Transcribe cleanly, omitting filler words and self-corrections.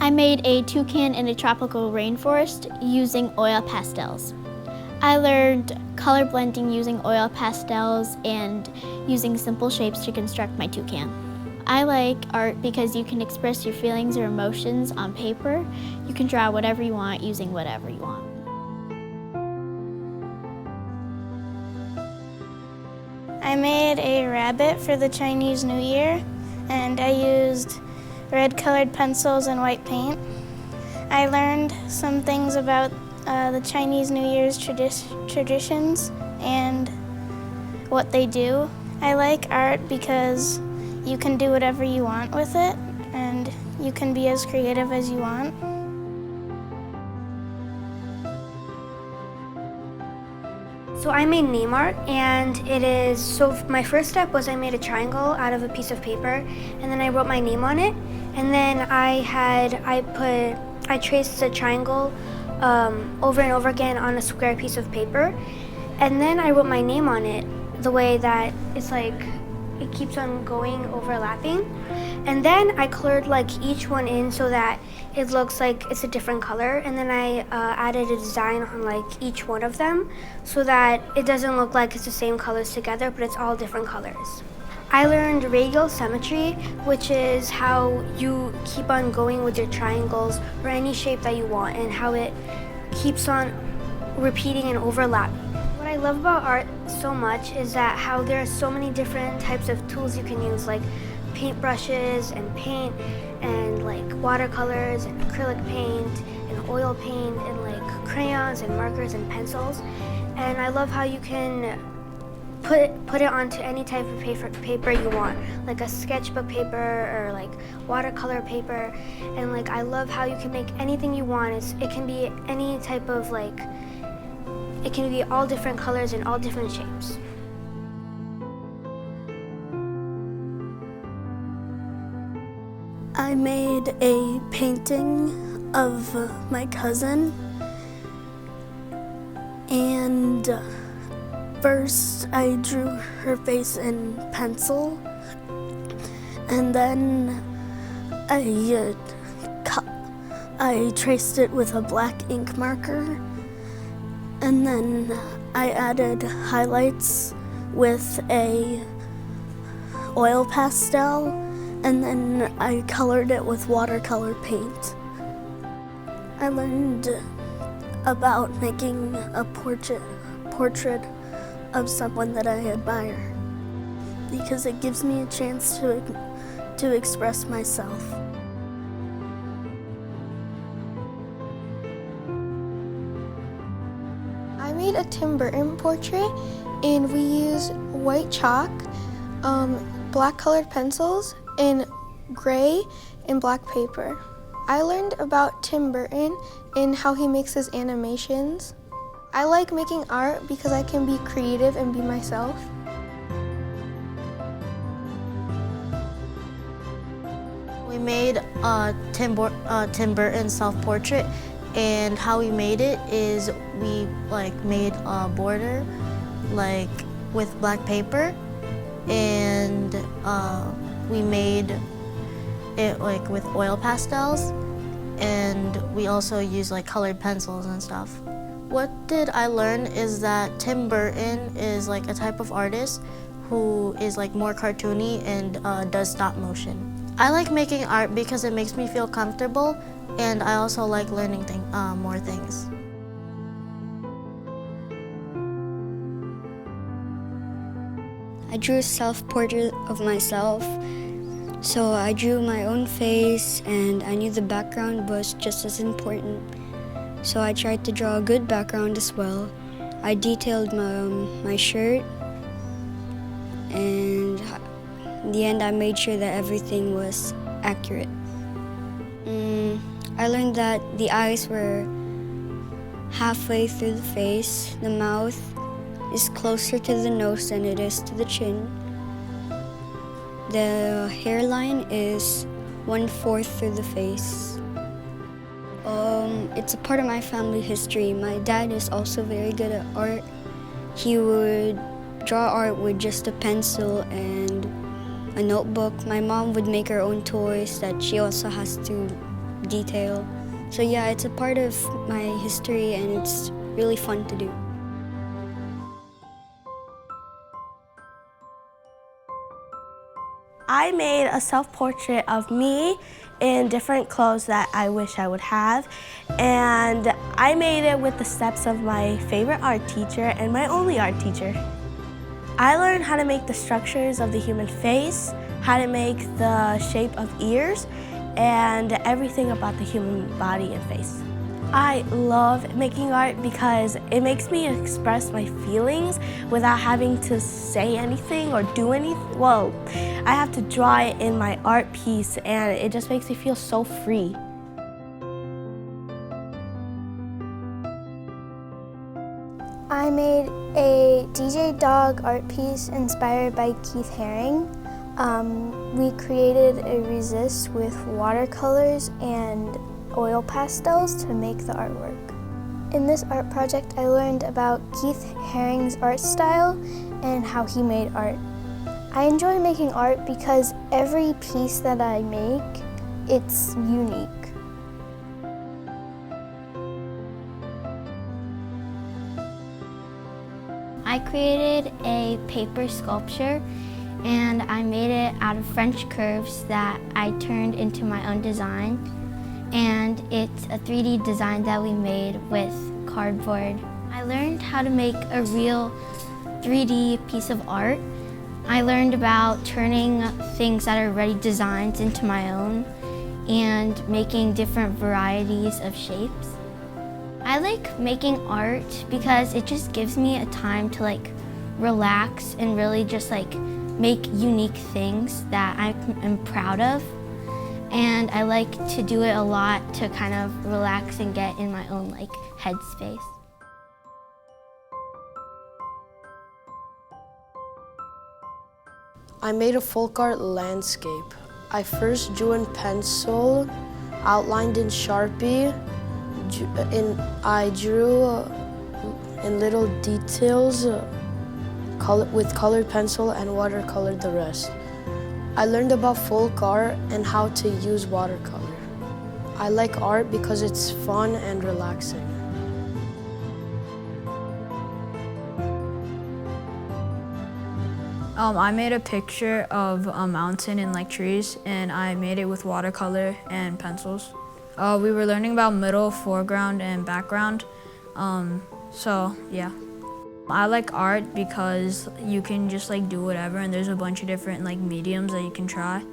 I made a toucan in a tropical rainforest using oil pastels. I learned color blending using oil pastels and using simple shapes to construct my toucan. I like art because you can express your feelings or emotions on paper. You can draw whatever you want using whatever you want. I made a rabbit for the Chinese New Year, and I used red colored pencils and white paint. I learned some things about the Chinese New Year's traditions and what they do. I like art because you can do whatever you want with it, and you can be as creative as you want. So I made name art, and my first step was I made a triangle out of a piece of paper, and then I wrote my name on it, and then I traced the triangle over and over again on a square piece of paper, and then I wrote my name on it the way that it's like it keeps on going, overlapping, and then I colored like each one in so that it looks like it's a different color, and then I added a design on like each one of them so that it doesn't look like it's the same colors together, but it's all different colors. I learned radial symmetry, which is how you keep on going with your triangles or any shape that you want, and how it keeps on repeating and overlapping. What I love about art so much is that how there are so many different types of tools you can use, like paintbrushes and paint and like watercolors and acrylic paint and oil paint and like crayons and markers and pencils. And I love how you can put it onto any type of paper you want, like a sketchbook paper or like watercolor paper. And like I love how you can make anything you want. It can be any type of like, it can be all different colors and all different shapes. I made a painting of my cousin, and first I drew her face in pencil, and then I traced it with a black ink marker, and then I added highlights with a oil pastel, and then I colored it with watercolor paint. I learned about making a portrait of someone that I admire because it gives me a chance to express myself. I made a Tim Burton portrait, and we used white chalk, black colored pencils, and gray and black paper. I learned about Tim Burton and how he makes his animations. I like making art because I can be creative and be myself. We made a Tim Burton self-portrait, and how we made it is we made a border with black paper, and we made it with oil pastels, and we also used colored pencils and stuff. What did I learn is that Tim Burton is a type of artist who is more cartoony and does stop motion. I like making art because it makes me feel comfortable, and I also like learning more things. I drew a self-portrait of myself. So I drew my own face, and I knew the background was just as important. So I tried to draw a good background as well. I detailed my shirt, and in the end I made sure that everything was accurate. I learned that the eyes were halfway through the face. The mouth is closer to the nose than it is to the chin. The hairline is 1/4 through the face. It's a part of my family history. My dad is also very good at art. He would draw art with just a pencil and a notebook. My mom would make her own toys that she also has to detail. So yeah, it's a part of my history and it's really fun to do. I made a self-portrait of me in different clothes that I wish I would have, and I made it with the steps of my favorite art teacher and my only art teacher. I learned how to make the structures of the human face, how to make the shape of ears, and everything about the human body and face. I love making art because it makes me express my feelings without having to say anything or do anything. Well, I have to draw it in my art piece and it just makes me feel so free. I made a DJ Dog art piece inspired by Keith Haring. We created a resist with watercolors and oil pastels to make the artwork. In this art project, I learned about Keith Haring's art style and how he made art. I enjoy making art because every piece that I make, it's unique. I created a paper sculpture and I made it out of French curves that I turned into my own design. And it's a 3D design that we made with cardboard. I learned how to make a real 3D piece of art. I learned about turning things that are already designs into my own and making different varieties of shapes. I like making art because it just gives me a time to relax and really just make unique things that I am proud of. And I like to do it a lot to kind of relax and get in my own headspace. I made a folk art landscape. I first drew in pencil, outlined in Sharpie, I drew in little details with colored pencil and watercolored the rest. I learned about folk art and how to use watercolor. I like art because it's fun and relaxing. I made a picture of a mountain and trees, and I made it with watercolor and pencils. We were learning about middle, foreground, and background. So yeah. I like art because you can just do whatever, and there's a bunch of different mediums that you can try.